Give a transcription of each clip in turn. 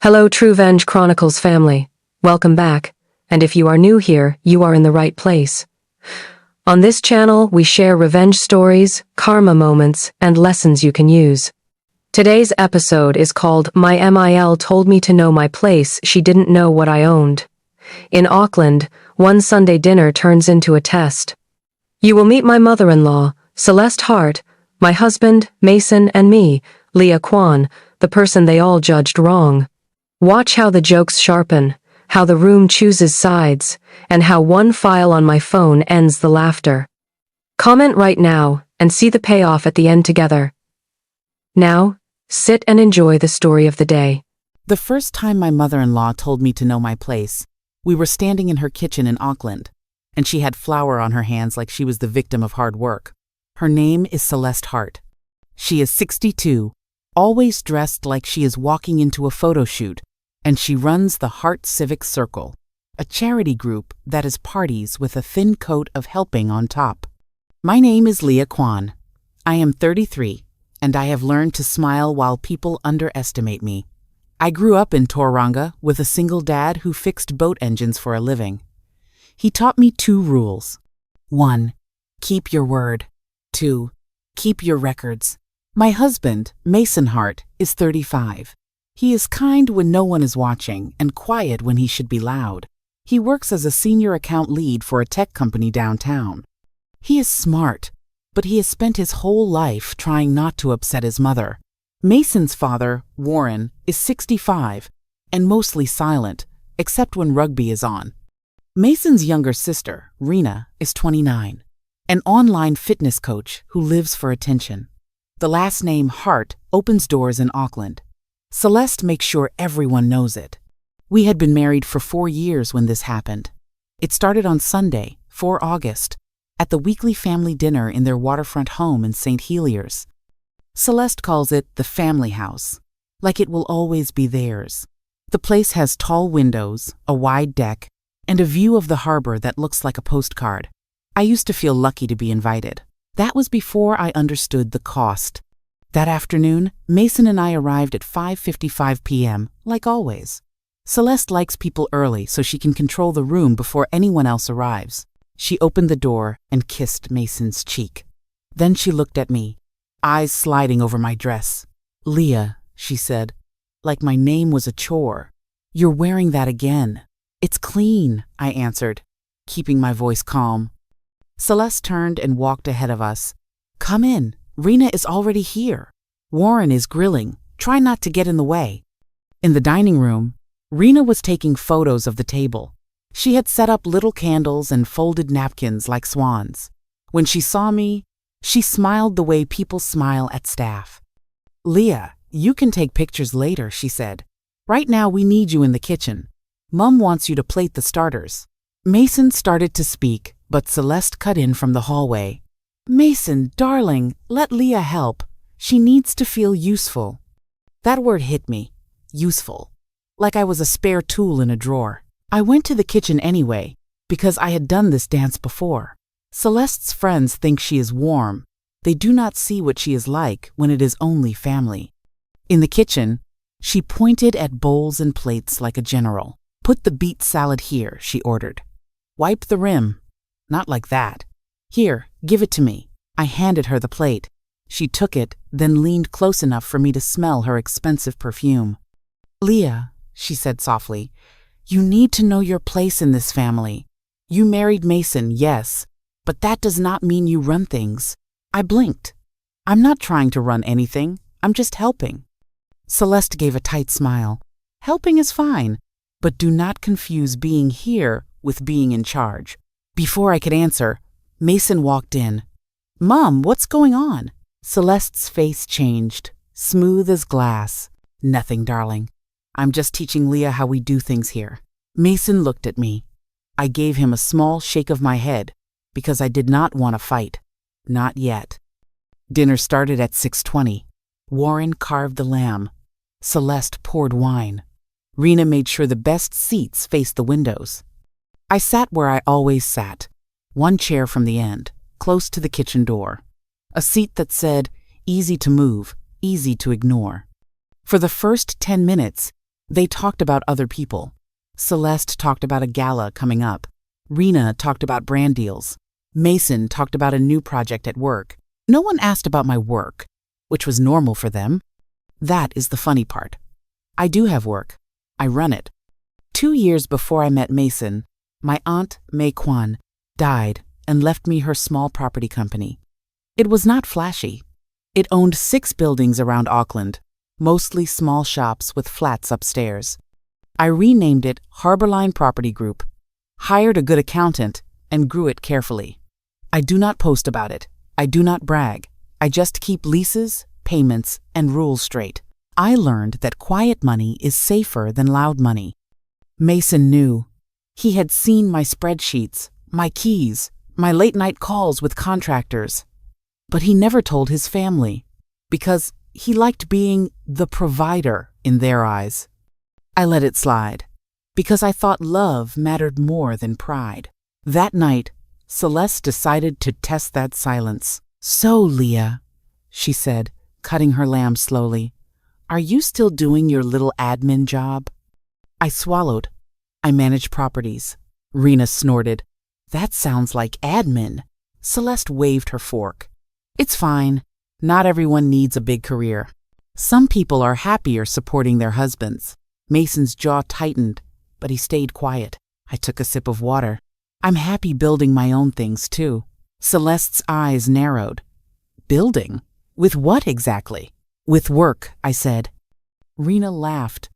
Hello, Truevenge Chronicles family. Welcome back. And if you are new here, you are in the right place. On this channel, we share revenge stories, karma moments, and lessons you can use. Today's episode is called My MIL Told Me to Know My Place, She Didn't Know What I Owned. In Auckland, one Sunday dinner turns into a test. You will meet my mother-in-law, Celeste Hart, my husband, Mason, and me, Leah Kwan, the person they all judged wrong. Watch how the jokes sharpen, how the room chooses sides, and how one file on my phone ends the laughter. Comment right now and see the payoff at the end together. Now, sit and enjoy the story of the day. The first time my mother-in-law told me to know my place, we were standing in her kitchen in Auckland, and she had flour on her hands like she was the victim of hard work. Her name is Celeste Hart. She is 62, always dressed like she is walking into a photo shoot, and she runs the Hart Civic Circle, a charity group that is parties with a thin coat of helping on top. My name is Leah Kwan. I am 33, and I have learned to smile while people underestimate me. I grew up in Tauranga with a single dad who fixed boat engines for a living. He taught me 2 rules. 1. Keep your word. 2. Keep your records. My husband, Mason Hart, is 35. He is kind when no one is watching and quiet when he should be loud. He works as a senior account lead for a tech company downtown. He is smart, but he has spent his whole life trying not to upset his mother. Mason's father, Warren, is 65 and mostly silent, except when rugby is on. Mason's younger sister, Rena, is 29, an online fitness coach who lives for attention. The last name Hart opens doors in Auckland. Celeste makes sure everyone knows it. We had been married for 4 years when this happened. It started on Sunday, 4 August, at the weekly family dinner in their waterfront home in St. Heliers. Celeste calls it the family house, like it will always be theirs. The place has tall windows, a wide deck, and a view of the harbor that looks like a postcard. I used to feel lucky to be invited. That was before I understood the cost. That afternoon, Mason and I arrived at 5:55 p.m., like always. Celeste likes people early so she can control the room before anyone else arrives. She opened the door and kissed Mason's cheek. Then she looked at me, eyes sliding over my dress. "Leah," she said, like my name was a chore. "You're wearing that again." "It's clean," I answered, keeping my voice calm. Celeste turned and walked ahead of us. "Come in. Rena is already here. Warren is grilling. Try not to get in the way." In the dining room, Rena was taking photos of the table. She had set up little candles and folded napkins like swans. When she saw me, she smiled the way people smile at staff. "Leah, you can take pictures later," she said. "Right now we need you in the kitchen. Mom wants you to plate the starters." Mason started to speak, but Celeste cut in from the hallway. "Mason, darling, let Leah help. She needs to feel useful." That word hit me. Useful. Like I was a spare tool in a drawer. I went to the kitchen anyway, because I had done this dance before. Celeste's friends think she is warm. They do not see what she is like when it is only family. In the kitchen, she pointed at bowls and plates like a general. "Put the beet salad here," she ordered. "Wipe the rim." "Not like that." "Here, give it to me." I handed her the plate. She took it, then leaned close enough for me to smell her expensive perfume. "Leah," she said softly, "you need to know your place in this family. You married Mason, yes, but that does not mean you run things." I blinked. "I'm not trying to run anything. I'm just helping." Celeste gave a tight smile. "Helping is fine, but do not confuse being here with being in charge." Before I could answer, Mason walked in. "Mom, what's going on?" Celeste's face changed, smooth as glass. "Nothing, darling. I'm just teaching Leah how we do things here." Mason looked at me. I gave him a small shake of my head because I did not want to fight. Not yet. Dinner started at 6:20. Warren carved the lamb. Celeste poured wine. Rena made sure the best seats faced the windows. I sat where I always sat, one chair from the end, close to the kitchen door. A seat that said, "Easy to move, easy to ignore." For the first 10 minutes, They talked about other people. Celeste talked about a gala coming up. Rena talked about brand deals. Mason talked about a new project at work. No one asked about my work, which was normal for them. That is the funny part. I do have work. I run it. 2 years before I met Mason, my aunt, Leah Kwan, died and left me her small property company. It was not flashy. It owned 6 buildings around Auckland, mostly small shops with flats upstairs. I renamed it Harborline Property Group, hired a good accountant, and grew it carefully. I do not post about it. I do not brag. I just keep leases, payments, and rules straight. I learned that quiet money is safer than loud money. Mason knew. He had seen my spreadsheets, my keys, my late-night calls with contractors. But he never told his family, because he liked being the provider in their eyes. I let it slide, because I thought love mattered more than pride. That night, Celeste decided to test that silence. "So, Leah," she said, cutting her lamb slowly, "are you still doing your little admin job?" I swallowed. "I manage properties." Rena snorted. "That sounds like admin." Celeste waved her fork. "It's fine. Not everyone needs a big career. Some people are happier supporting their husbands." Mason's jaw tightened, but he stayed quiet. I took a sip of water. "I'm happy building my own things, too." Celeste's eyes narrowed. "Building? With what exactly?" "With work," I said. Rena laughed.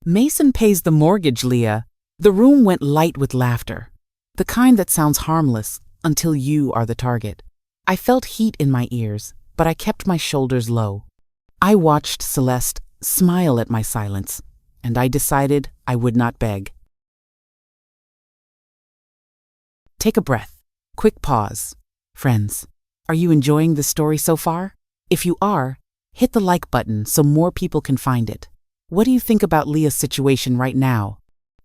"Mason pays the mortgage, Leah." The room went light with laughter, the kind that sounds harmless until you are the target. I felt heat in my ears, but I kept my shoulders low. I watched Celeste smile at my silence, and I decided I would not beg. Take a breath. Quick pause. Friends, are you enjoying the story so far? If you are, hit the like button so more people can find it. What do you think about Leah's situation right now?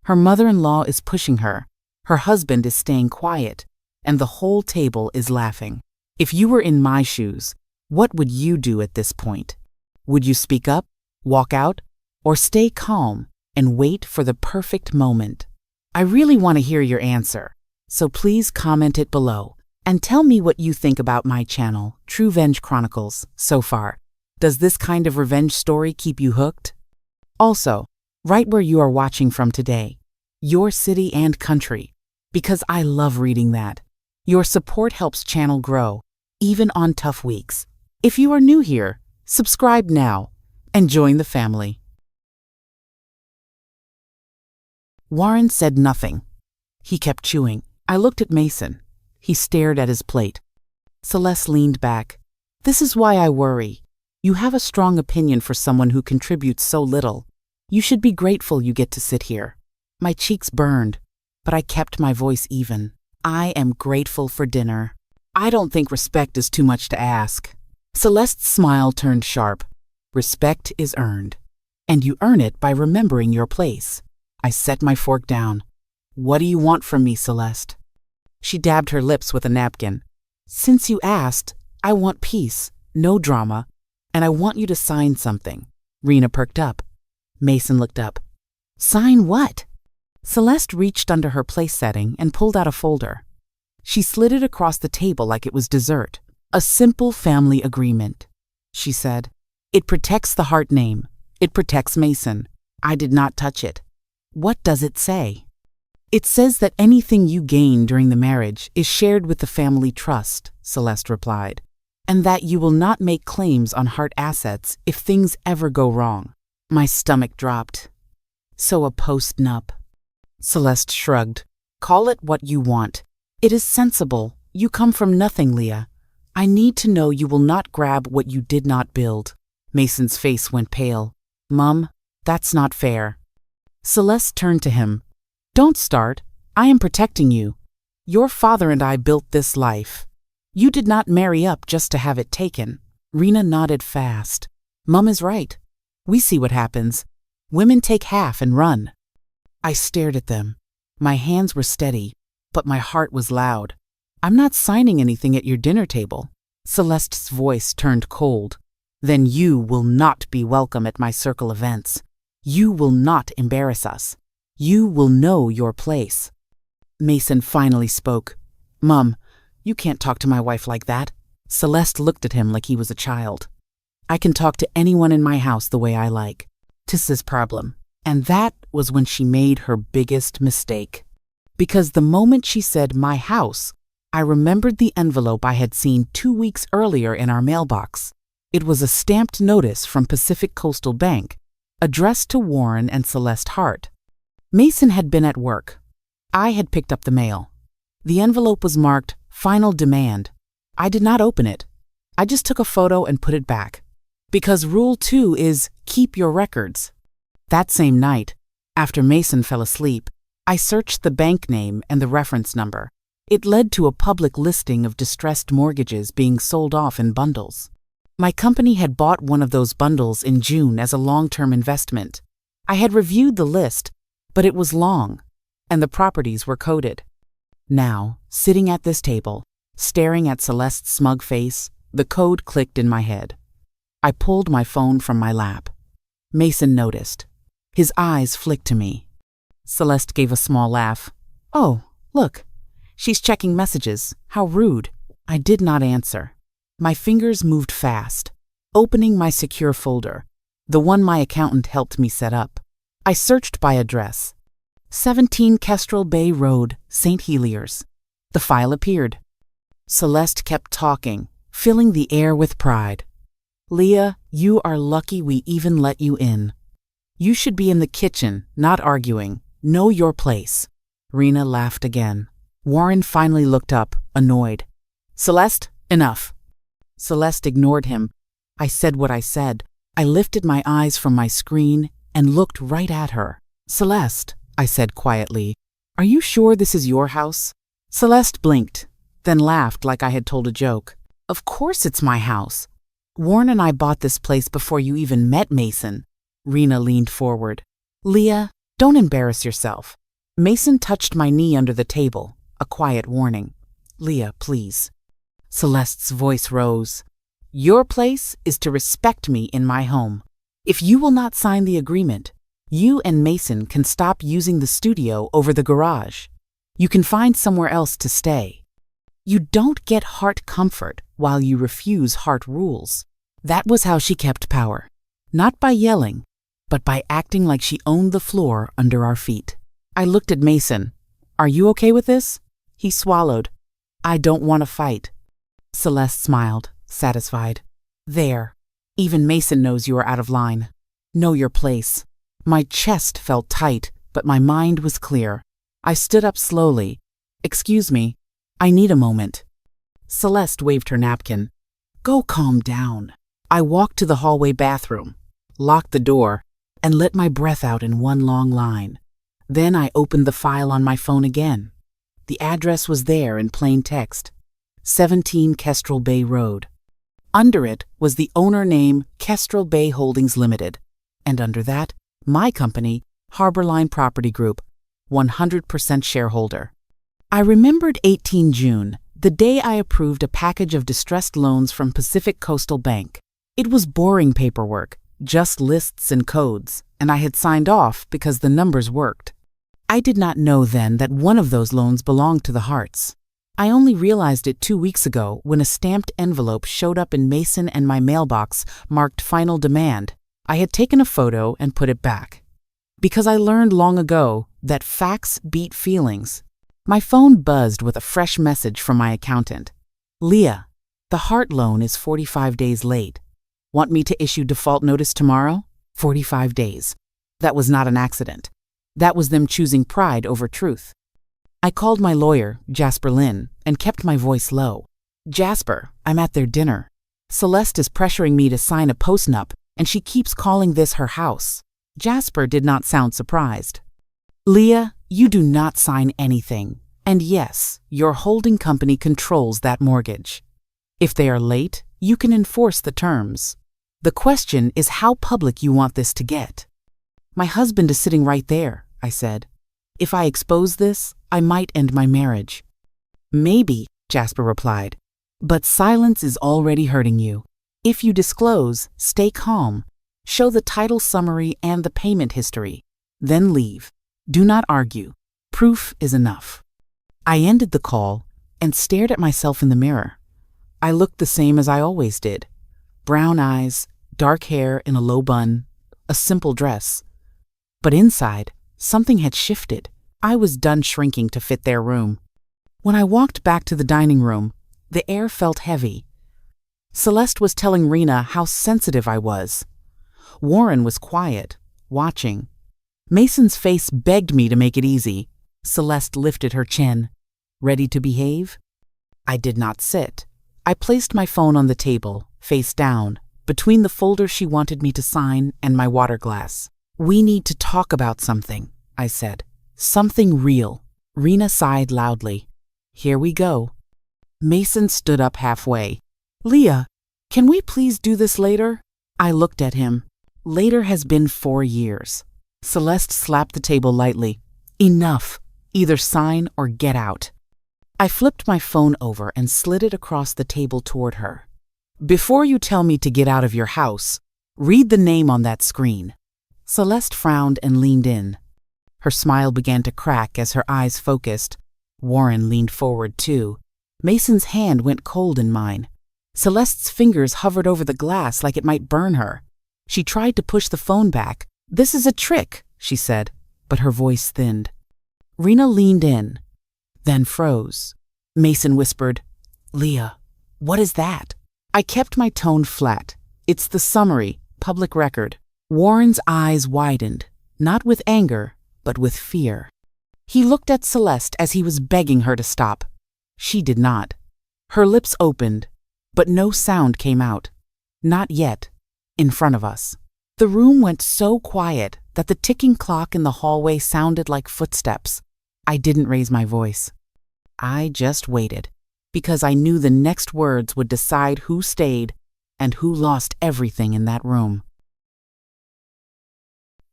Her mother-in-law is pushing her, her husband is staying quiet, and the whole table is laughing. If you were in my shoes, what would you do at this point? Would you speak up, walk out, or stay calm and wait for the perfect moment? I really want to hear your answer, so please comment it below and tell me what you think about my channel, Truevenge Chronicles, so far. Does this kind of revenge story keep you hooked? Also, write where you are watching from today, your city and country, because I love reading that. Your support helps channel grow, even on tough weeks. If you are new here, subscribe now and join the family. Warren said nothing. He kept chewing. I looked at Mason. He stared at his plate. Celeste leaned back. "This is why I worry. You have a strong opinion for someone who contributes so little. You should be grateful you get to sit here." My cheeks burned, but I kept my voice even. "I am grateful for dinner. I don't think respect is too much to ask." Celeste's smile turned sharp. "Respect is earned, and you earn it by remembering your place." I set my fork down. "What do you want from me, Celeste?" She dabbed her lips with a napkin. "Since you asked, I want peace, no drama, and I want you to sign something." Rena perked up. Mason looked up. "Sign what?" Celeste reached under her place setting and pulled out a folder. She slid it across the table like it was dessert. "A simple family agreement," she said. "It protects the Hart name. It protects Mason. I did not touch it." "What does it say?" "It says that anything you gain during the marriage is shared with the family trust," Celeste replied, "and that you will not make claims on Hart assets if things ever go wrong." My stomach dropped. "So a post-nup." Celeste shrugged. "Call it what you want. It is sensible. You come from nothing, Leah. I need to know you will not grab what you did not build." Mason's face went pale. "Mum, that's not fair." Celeste turned to him. "Don't start. I am protecting you. Your father and I built this life. You did not marry up just to have it taken." Rena nodded fast. "Mum is right. We see what happens. Women take half and run." I stared at them. My hands were steady, but my heart was loud. "I'm not signing anything at your dinner table." Celeste's voice turned cold. "Then you will not be welcome at my circle events. You will not embarrass us. You will know your place. Mason finally spoke. Mom, you can't talk to my wife like that. Celeste looked at him like he was a child. I can talk to anyone in my house the way I like. 'Tis his problem. And that was when she made her biggest mistake. Because the moment she said my house, I remembered the envelope I had seen 2 weeks earlier in our mailbox. It was a stamped notice from Pacific Coastal Bank, addressed to Warren and Celeste Hart. Mason had been at work. I had picked up the mail. The envelope was marked Final Demand. I did not open it. I just took a photo and put it back. Because Rule 2 is keep your records. That same night, after Mason fell asleep, I searched the bank name and the reference number. It led to a public listing of distressed mortgages being sold off in bundles. My company had bought one of those bundles in June as a long-term investment. I had reviewed the list, but it was long, and the properties were coded. Now, sitting at this table, staring at Celeste's smug face, the code clicked in my head. I pulled my phone from my lap. Mason noticed. His eyes flicked to me. Celeste gave a small laugh. Oh, look. She's checking messages. How rude. I did not answer. My fingers moved fast, opening my secure folder, the one my accountant helped me set up. I searched by address. 17 Kestrel Bay Road, St. Heliers. The file appeared. Celeste kept talking, filling the air with pride. Leah, you are lucky we even let you in. You should be in the kitchen, not arguing. Know your place. Rena laughed again. Warren finally looked up, annoyed. Celeste, enough. Celeste ignored him. I said what I said. I lifted my eyes from my screen and looked right at her. Celeste, I said quietly, are you sure this is your house? Celeste blinked, then laughed like I had told a joke. Of course it's my house. Warren and I bought this place before you even met Mason. Rena leaned forward. Leah, don't embarrass yourself. Mason touched my knee under the table, a quiet warning. Leah, please. Celeste's voice rose. Your place is to respect me in my home. If you will not sign the agreement, you and Mason can stop using the studio over the garage. You can find somewhere else to stay. You don't get heart comfort while you refuse heart rules. That was how she kept power. Not by yelling, but by acting like she owned the floor under our feet. I looked at Mason. Are you okay with this? He swallowed. I don't want to fight. Celeste smiled, satisfied. There. Even Mason knows you are out of line. Know your place. My chest felt tight, but my mind was clear. I stood up slowly. Excuse me. I need a moment. Celeste waved her napkin. Go calm down. I walked to the hallway bathroom, locked the door, and let my breath out in one long line. Then I opened the file on my phone again. The address was there in plain text. 17 Kestrel Bay Road. Under it was the owner name Kestrel Bay Holdings Limited, and under that, my company, Harborline Property Group, 100% shareholder. I remembered 18 June, the day I approved a package of distressed loans from Pacific Coastal Bank. It was boring paperwork, just lists and codes, and I had signed off because the numbers worked. I did not know then that one of those loans belonged to the Harts. I only realized it 2 weeks ago when a stamped envelope showed up in Mason and my mailbox marked Final Demand. I had taken a photo and put it back. Because I learned long ago that facts beat feelings. My phone buzzed with a fresh message from my accountant. Leah, the Hart loan is 45 days late. Want me to issue default notice tomorrow? 45 days. That was not an accident. That was them choosing pride over truth. I called my lawyer, Jasper Lynn, and kept my voice low. Jasper, I'm at their dinner. Celeste is pressuring me to sign a postnup, and she keeps calling this her house. Jasper did not sound surprised. Leah, you do not sign anything. And yes, your holding company controls that mortgage. If they are late, you can enforce the terms. The question is how public you want this to get. My husband is sitting right there, I said. If I expose this, I might end my marriage. Maybe, Jasper replied, but silence is already hurting you. If you disclose, stay calm. Show the title summary and the payment history. Then leave. Do not argue. Proof is enough. I ended the call and stared at myself in the mirror. I looked the same as I always did. Brown eyes, dark hair in a low bun, a simple dress. But inside, something had shifted. I was done shrinking to fit their room. When I walked back to the dining room, the air felt heavy. Celeste was telling Rena how sensitive I was. Warren was quiet, watching. Mason's face begged me to make it easy. Celeste lifted her chin. Ready to behave? I did not sit. I placed my phone on the table, face down, between the folder she wanted me to sign and my water glass. We need to talk about something, I said. Something real. Rena sighed loudly. Here we go. Mason stood up halfway. Leah, can we please do this later? I looked at him. Later has been 4 years. Celeste slapped the table lightly. Enough. Either sign or get out. I flipped my phone over and slid it across the table toward her. Before you tell me to get out of your house, read the name on that screen. Celeste frowned and leaned in. Her smile began to crack as her eyes focused. Warren leaned forward too. Mason's hand went cold in mine. Celeste's fingers hovered over the glass like it might burn her. She tried to push the phone back. This is a trick, she said, but her voice thinned. Rena leaned in, then froze. Mason whispered, Leah, what is that? I kept my tone flat. It's the summary, public record. Warren's eyes widened, not with anger, but with fear. He looked at Celeste as he was begging her to stop. She did not. Her lips opened, but no sound came out. Not yet. In front of us. The room went so quiet that the ticking clock in the hallway sounded like footsteps. I didn't raise my voice. I just waited, because I knew the next words would decide who stayed and who lost everything in that room.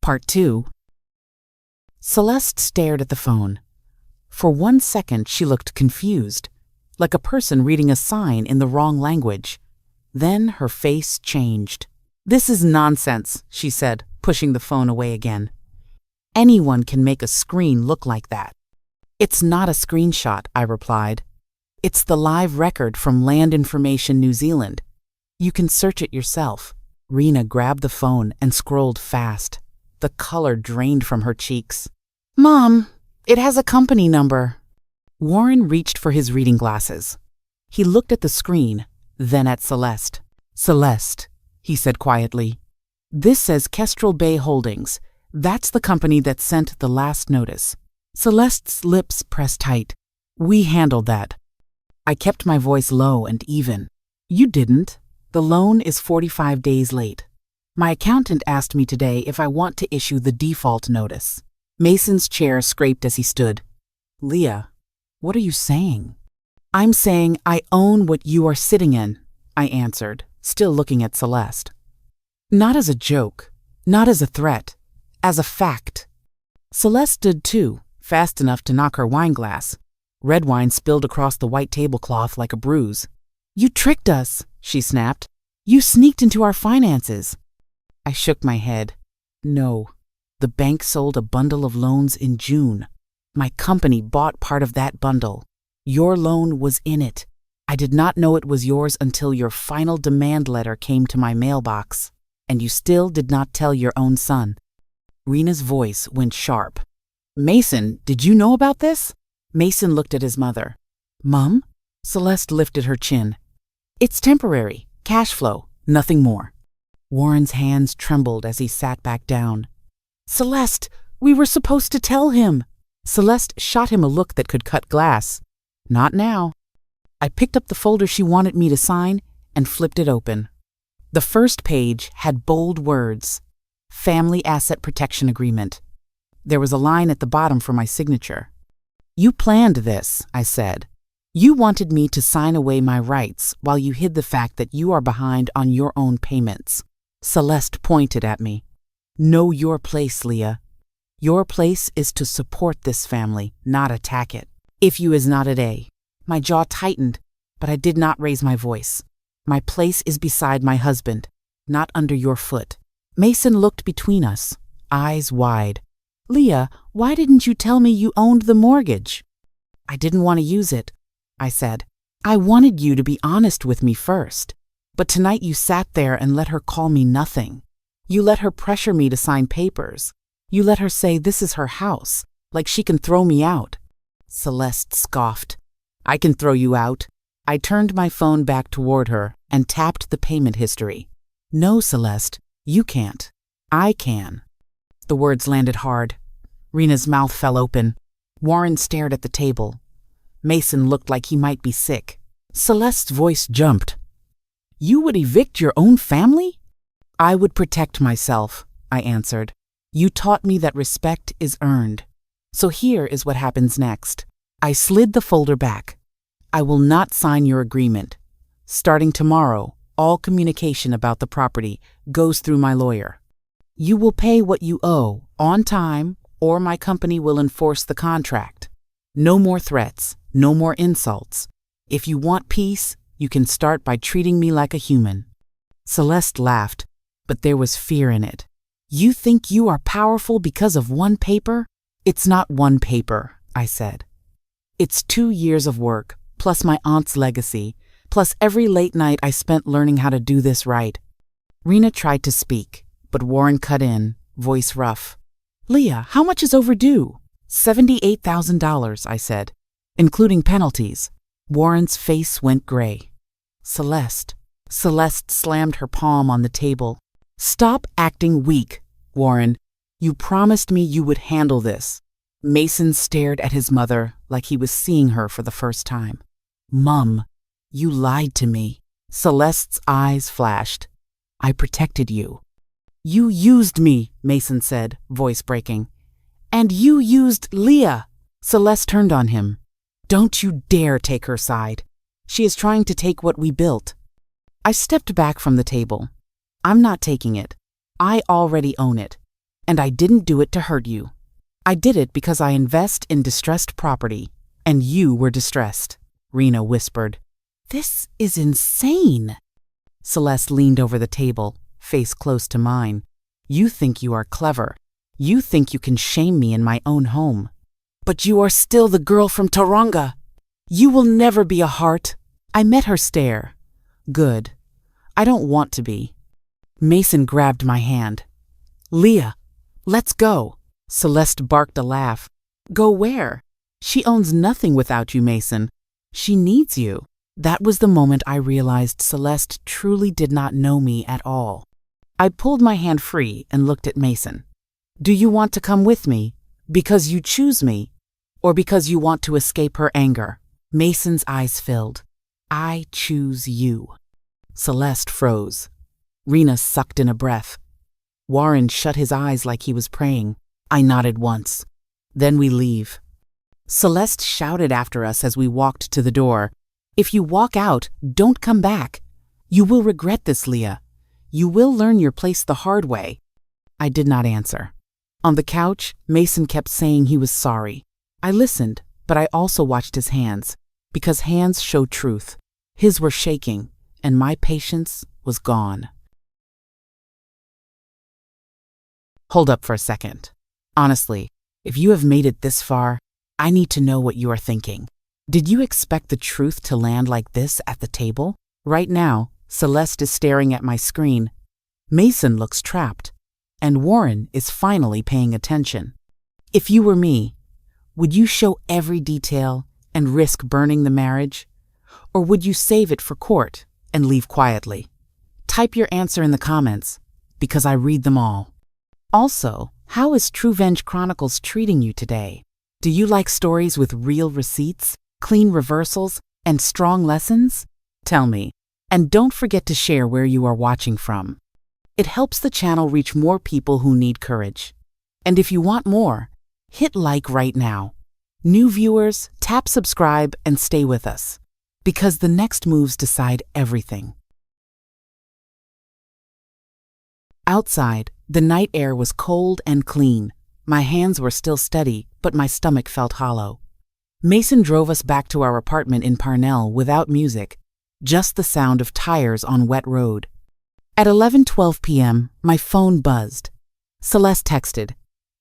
Part 2. Celeste stared at the phone. For 1 second she looked confused, like a person reading a sign in the wrong language. Then her face changed. This is nonsense, she said, pushing the phone away again. Anyone can make a screen look like that. It's not a screenshot, I replied. It's the live record from Land Information New Zealand. You can search it yourself. Rena grabbed the phone and scrolled fast. The color drained from her cheeks. Mom, it has a company number. Warren reached for his reading glasses. He looked at the screen, then at Celeste. Celeste, he said quietly. This says Kestrel Bay Holdings. That's the company that sent the last notice. Celeste's lips pressed tight. We handled that. I kept my voice low and even. You didn't. The loan is 45 days late. My accountant asked me today if I want to issue the default notice. Mason's chair scraped as he stood. Leah, what are you saying? I'm saying I own what you are sitting in, I answered, still looking at Celeste. Not as a joke, not as a threat, as a fact. Celeste stood too, fast enough to knock her wine glass. Red wine spilled across the white tablecloth like a bruise. You tricked us, she snapped. You sneaked into our finances. I shook my head. No. The bank sold a bundle of loans in June. My company bought part of that bundle. Your loan was in it. I did not know it was yours until your final demand letter came to my mailbox, and you still did not tell your own son. Rena's voice went sharp. Mason, did you know about this? Mason looked at his mother. Mom? Celeste lifted her chin. It's temporary. Cash flow. Nothing more. Warren's hands trembled as he sat back down. Celeste, we were supposed to tell him. Celeste shot him a look that could cut glass. Not now. I picked up the folder she wanted me to sign and flipped it open. The first page had bold words. Family Asset Protection Agreement. There was a line at the bottom for my signature. You planned this, I said. You wanted me to sign away my rights while you hid the fact that you are behind on your own payments. Celeste pointed at me. Know your place, Leah. Your place is to support this family, not attack it. If you is not at A. My jaw tightened, but I did not raise my voice. My place is beside my husband, not under your foot. Mason looked between us, eyes wide. Leah, why didn't you tell me you owned the mortgage? I didn't want to use it, I said. I wanted you to be honest with me first. But tonight you sat there and let her call me nothing. You let her pressure me to sign papers. You let her say this is her house, like she can throw me out. Celeste scoffed. I can throw you out. I turned my phone back toward her and tapped the payment history. No, Celeste, you can't. I can. The words landed hard. Rena's mouth fell open. Warren stared at the table. Mason looked like he might be sick. Celeste's voice jumped. You would evict your own family? I would protect myself, I answered. You taught me that respect is earned. So here is what happens next. I slid the folder back. I will not sign your agreement. Starting tomorrow, all communication about the property goes through my lawyer. You will pay what you owe on time, or my company will enforce the contract. No more threats, no more insults. If you want peace, you can start by treating me like a human. Celeste laughed, but there was fear in it. You think you are powerful because of one paper? It's not one paper, I said. It's 2 years of work, plus my aunt's legacy, plus every late night I spent learning how to do this right. Rena tried to speak, but Warren cut in, voice rough. Leah, how much is overdue? $78,000, I said, including penalties. Warren's face went gray. Celeste slammed her palm on the table. Stop acting weak, Warren. You promised me you would handle this. Mason stared at his mother like he was seeing her for the first time. Mum, you lied to me. Celeste's eyes flashed. I protected you. You used me, Mason said, voice breaking. And you used Leah. Celeste turned on him. Don't you dare take her side. She is trying to take what we built. I stepped back from the table. I'm not taking it. I already own it. And I didn't do it to hurt you. I did it because I invest in distressed property, and you were distressed, Rena whispered. This is insane. Celeste leaned over the table, face close to mine. You think you are clever. You think you can shame me in my own home. But you are still the girl from Taronga. You will never be a heart. I met her stare. Good. I don't want to be. Mason grabbed my hand. Leah, let's go. Celeste barked a laugh. Go where? She owns nothing without you, Mason. She needs you. That was the moment I realized Celeste truly did not know me at all. I pulled my hand free and looked at Mason. Do you want to come with me? Because you choose me? Or because you want to escape her anger? Mason's eyes filled. I choose you. Celeste froze. Rena sucked in a breath. Warren shut his eyes like he was praying. I nodded once. Then we leave. Celeste shouted after us as we walked to the door. If you walk out, don't come back. You will regret this, Leah. You will learn your place the hard way. I did not answer. On the couch, Mason kept saying he was sorry. I listened, but I also watched his hands, because hands show truth. His were shaking, and my patience was gone. Hold up for a second. Honestly, if you have made it this far, I need to know what you are thinking. Did you expect the truth to land like this at the table? Right now, Celeste is staring at my screen. Mason looks trapped, and Warren is finally paying attention. If you were me, would you show every detail and risk burning the marriage? Or would you save it for court and leave quietly? Type your answer in the comments, because I read them all. Also, how is Truevenge Chronicles treating you today? Do you like stories with real receipts, clean reversals, and strong lessons? Tell me, and don't forget to share where you are watching from. It helps the channel reach more people who need courage. And if you want more, hit like right now. New viewers, tap subscribe and stay with us, because the next moves decide everything. Outside, the night air was cold and clean. My hands were still steady, but my stomach felt hollow. Mason drove us back to our apartment in Parnell without music, just the sound of tires on wet road. At 11:12 p.m., my phone buzzed. Celeste texted,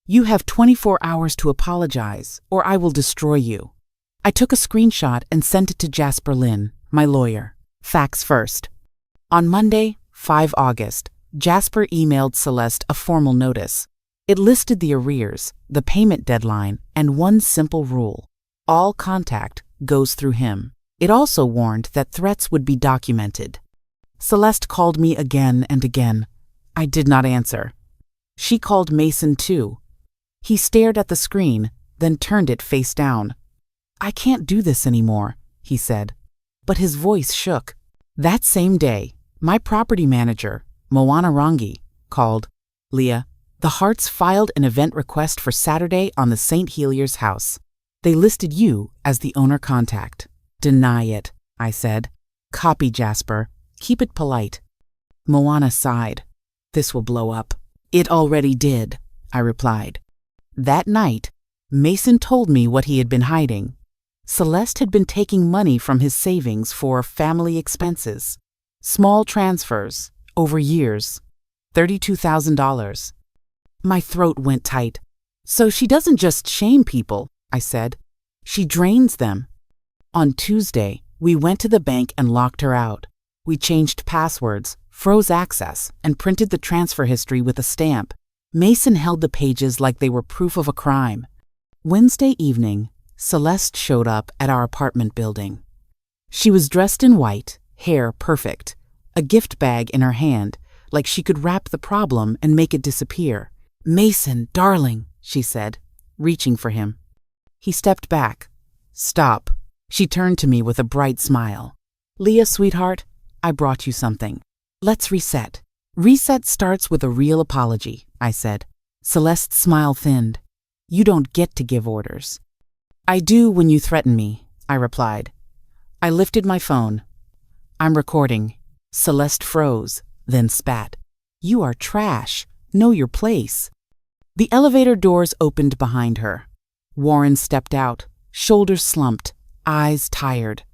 "You have 24 hours to apologize, or I will destroy you." I took a screenshot and sent it to Jasper Lynn, my lawyer. Facts first. On Monday, 5 August, Jasper emailed Celeste a formal notice. It listed the arrears, the payment deadline, and one simple rule: all contact goes through him. It also warned that threats would be documented. Celeste called me again and again. I did not answer. She called Mason too. He stared at the screen, then turned it face down. "I can't do this anymore," he said, but his voice shook. That same day, my property manager, Moana Rangi, called. "Leah, the Harts filed an event request for Saturday on the St. Heliers house. They listed you as the owner contact." "Deny it," I said. "Copy Jasper. Keep it polite." Moana sighed. "This will blow up." "It already did," I replied. That night, Mason told me what he had been hiding. Celeste had been taking money from his savings for family expenses. Small transfers, over years. $32,000. My throat went tight. "So she doesn't just shame people," I said. "She drains them." On Tuesday, we went to the bank and locked her out. We changed passwords, froze access, and printed the transfer history with a stamp. Mason held the pages like they were proof of a crime. Wednesday evening, Celeste showed up at our apartment building. She was dressed in white, hair perfect, a gift bag in her hand, like she could wrap the problem and make it disappear. "Mason, darling," she said, reaching for him. He stepped back. "Stop." She turned to me with a bright smile. "Leah, sweetheart, I brought you something. Let's reset." "Reset starts with a real apology," I said. Celeste's smile thinned. "You don't get to give orders." "I do when you threaten me," I replied. I lifted my phone. "I'm recording." Celeste froze, then spat. "You are trash. Know your place." The elevator doors opened behind her. Warren stepped out, shoulders slumped, eyes tired.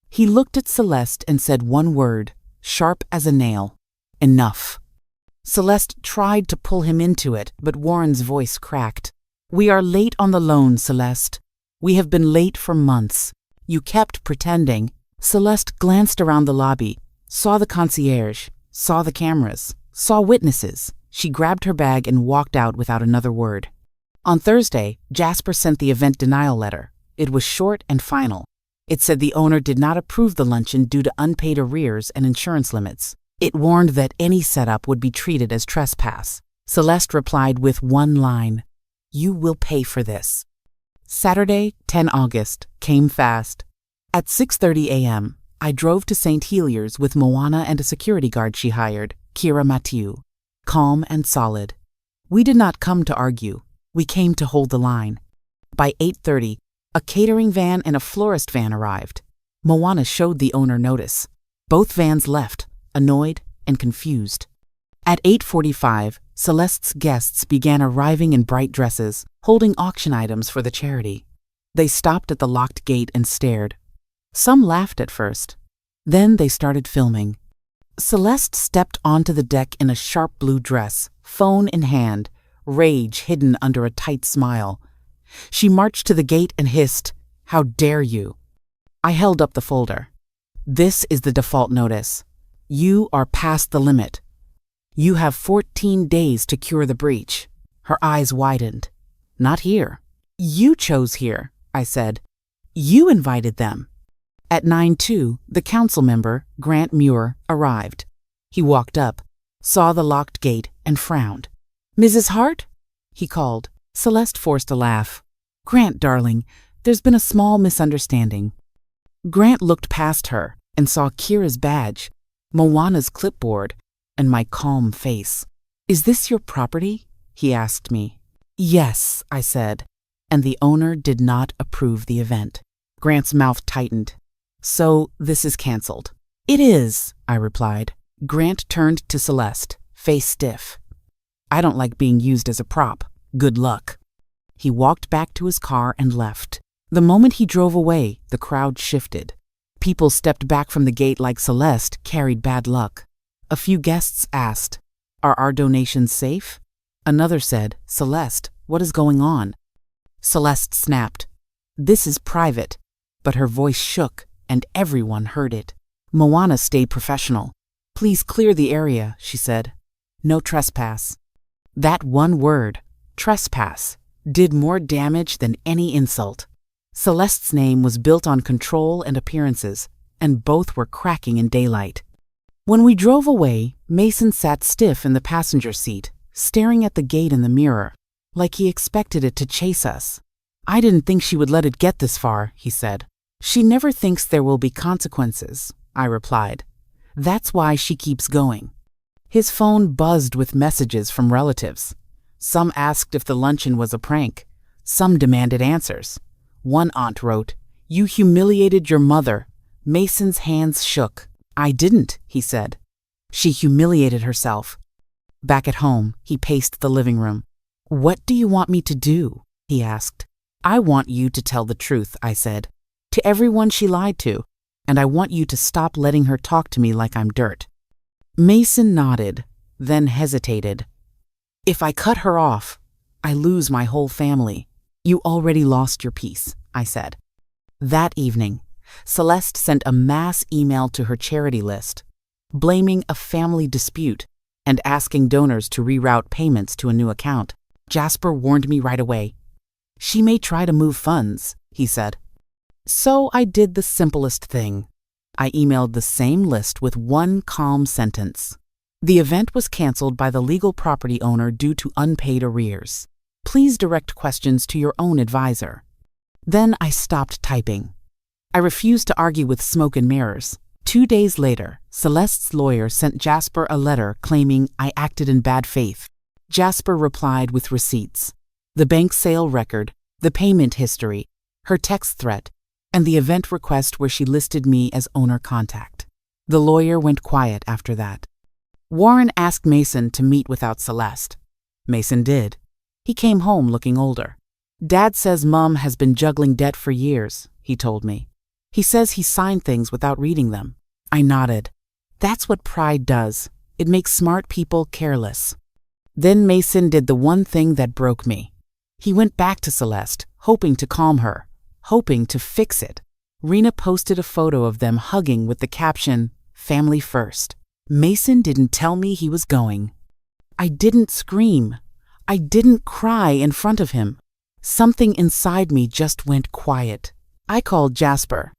He looked at Celeste and said one word, sharp as a nail: "Enough." Celeste tried to pull him into it, but Warren's voice cracked. "We are late on the loan, Celeste. We have been late for months. You kept pretending." Celeste glanced around the lobby, saw the concierge, saw the cameras, saw witnesses. She grabbed her bag and walked out without another word. On Thursday, Jasper sent the event denial letter. It was short and final. It said the owner did not approve the luncheon due to unpaid arrears and insurance limits. It warned that any setup would be treated as trespass. Celeste replied with one line: "You will pay for this." Saturday, 10 August, came fast. At 6:30 a.m., I drove to St. Heliers with Moana and a security guard she hired, Kira Mathieu. Calm and solid. We did not come to argue. We came to hold the line. By 8:30, a catering van and a florist van arrived. Moana showed the owner notice. Both vans left, annoyed and confused. At 8:45, Celeste's guests began arriving in bright dresses, holding auction items for the charity. They stopped at the locked gate and stared. Some laughed at first. Then they started filming. Celeste stepped onto the deck in a sharp blue dress, phone in hand, rage hidden under a tight smile. She marched to the gate and hissed, "How dare you?" I held up the folder. "This is the default notice. You are past the limit. You have 14 days to cure the breach." Her eyes widened. "Not here." "You chose here," I said. "You invited them." At 9:02, the council member, Grant Muir, arrived. He walked up, saw the locked gate, and frowned. "Mrs. Hart?" he called. Celeste forced a laugh. "Grant, darling, there's been a small misunderstanding." Grant looked past her and saw Kira's badge, Moana's clipboard, and my calm face. "Is this your property?" he asked me. "Yes," I said, and the owner did not approve the event. Grant's mouth tightened. "So this is canceled." "It is," I replied. Grant turned to Celeste, face stiff. "I don't like being used as a prop. Good luck." He walked back to his car and left. The moment he drove away, the crowd shifted. People stepped back from the gate like Celeste carried bad luck. A few guests asked, "Are our donations safe?" Another said, "Celeste, what is going on?" Celeste snapped, "This is private," but her voice shook and everyone heard it. Moana stayed professional. "Please clear the area," she said. "No trespass." That one word, trespass, did more damage than any insult. Celeste's name was built on control and appearances, and both were cracking in daylight. When we drove away, Mason sat stiff in the passenger seat, staring at the gate in the mirror, like he expected it to chase us. "I didn't think she would let it get this far," he said. "She never thinks there will be consequences," I replied. "That's why she keeps going." His phone buzzed with messages from relatives. Some asked if the luncheon was a prank. Some demanded answers. One aunt wrote, "You humiliated your mother." Mason's hands shook. "I didn't," he said. "She humiliated herself." Back at home, he paced the living room. "What do you want me to do?" he asked. "I want you to tell the truth," I said. "To everyone she lied to, and I want you to stop letting her talk to me like I'm dirt." Mason nodded, then hesitated. "If I cut her off, I lose my whole family." "You already lost your peace," I said. That evening, Celeste sent a mass email to her charity list, blaming a family dispute and asking donors to reroute payments to a new account. Jasper warned me right away. "She may try to move funds," he said. So I did the simplest thing. I emailed the same list with one calm sentence. The event was canceled by the legal property owner due to unpaid arrears. Please direct questions to your own advisor. Then I stopped typing. I refused to argue with smoke and mirrors. 2 days later, Celeste's lawyer sent Jasper a letter claiming I acted in bad faith. Jasper replied with receipts, the bank sale record, the payment history, her text threat, and the event request where she listed me as owner contact. The lawyer went quiet after that. Warren asked Mason to meet without Celeste. Mason did. He came home looking older. "Dad says Mom has been juggling debt for years," he told me. "He says he signed things without reading them." I nodded. "That's what pride does. It makes smart people careless." Then Mason did the one thing that broke me. He went back to Celeste, hoping to calm her, hoping to fix it. Rena posted a photo of them hugging with the caption, "Family first." Mason didn't tell me he was going. I didn't scream. I didn't cry in front of him. Something inside me just went quiet. I called Jasper.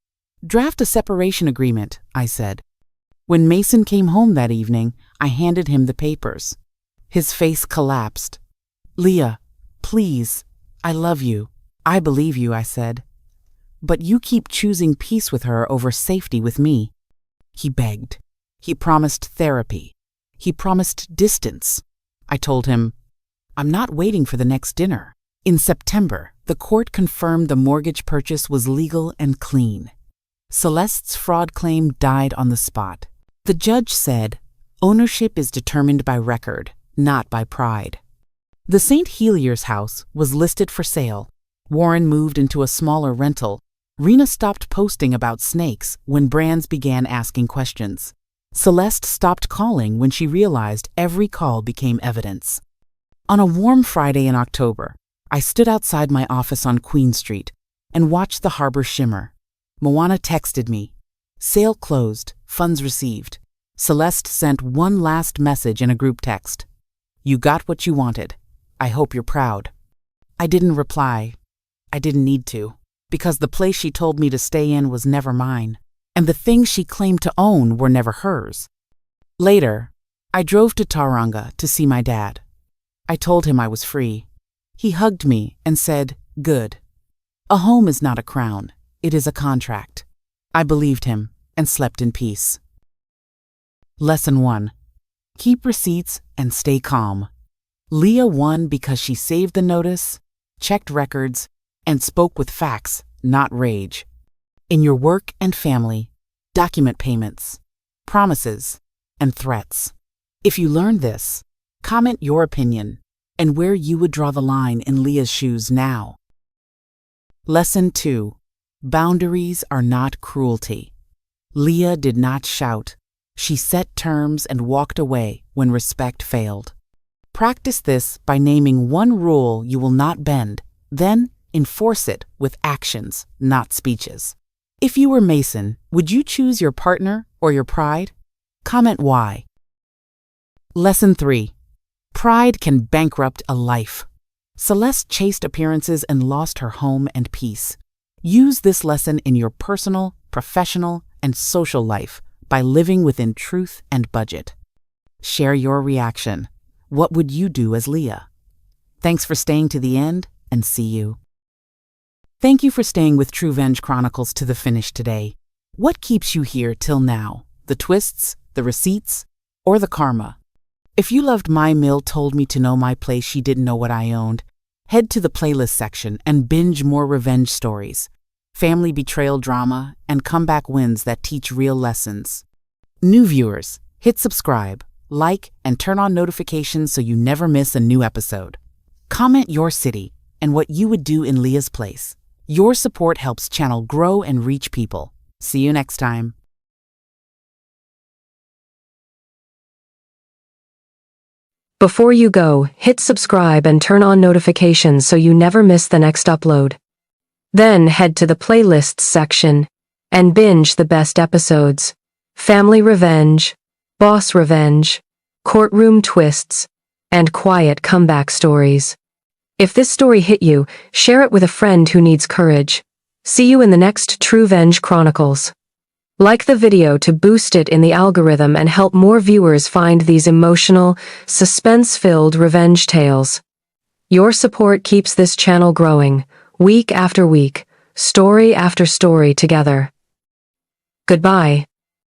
"Draft a separation agreement," I said. When Mason came home that evening, I handed him the papers. His face collapsed. "Leah, please, I love you. I believe you," I said. "But you keep choosing peace with her over safety with me." He begged. He promised therapy. He promised distance. I told him, "I'm not waiting for the next dinner." In September, the court confirmed the mortgage purchase was legal and clean. Celeste's fraud claim died on the spot. The judge said, "Ownership is determined by record, not by pride." The St. Helier's house was listed for sale. Warren moved into a smaller rental. Rena stopped posting about snakes when brands began asking questions. Celeste stopped calling when she realized every call became evidence. On a warm Friday in October, I stood outside my office on Queen Street and watched the harbor shimmer. Moana texted me. "Sale closed, funds received." Celeste sent one last message in a group text. "You got what you wanted. I hope you're proud." I didn't reply. I didn't need to, because the place she told me to stay in was never mine, and the things she claimed to own were never hers. Later, I drove to Tauranga to see my dad. I told him I was free. He hugged me and said, "Good. A home is not a crown, it is a contract." I believed him and slept in peace. Lesson 1. Keep receipts and stay calm. Leah won because she saved the notice, checked records, and spoke with facts, not rage. In your work and family, document payments, promises, and threats. If you learned this, comment your opinion and where you would draw the line in Leah's shoes now. Lesson 2. Boundaries are not cruelty. Leah did not shout, She set terms and walked away when respect failed. Practice this by naming one rule you will not bend, then enforce it with actions, not speeches. If you were Mason, would you choose your partner or your pride? Comment why. Lesson 3. Pride can bankrupt a life. Celeste chased appearances and lost her home and peace. Use this lesson in your personal, professional, and social life by living within truth and budget. Share your reaction. What would you do as Leah? Thanks for staying to the end, and see you. Thank you for staying with Truevenge Chronicles to the finish today. What keeps you here till now? The twists, the receipts, or the karma? If you loved My Mill Told Me to Know My Place She Didn't Know What I Owned, head to the playlist section and binge more revenge stories, family betrayal drama, and comeback wins that teach real lessons. New viewers, hit subscribe, like, and turn on notifications so you never miss a new episode. Comment your city and what you would do in Leah's place. Your support helps channel grow and reach people. See you next time. Before you go, hit subscribe and turn on notifications so you never miss the next upload. Then head to the playlists section and binge the best episodes. Family revenge, boss revenge, courtroom twists, and quiet comeback stories. If this story hit you, share it with a friend who needs courage. See you in the next Truevenge Chronicles. Like the video to boost it in the algorithm and help more viewers find these emotional, suspense-filled revenge tales. Your support keeps this channel growing, week after week, story after story together. Goodbye.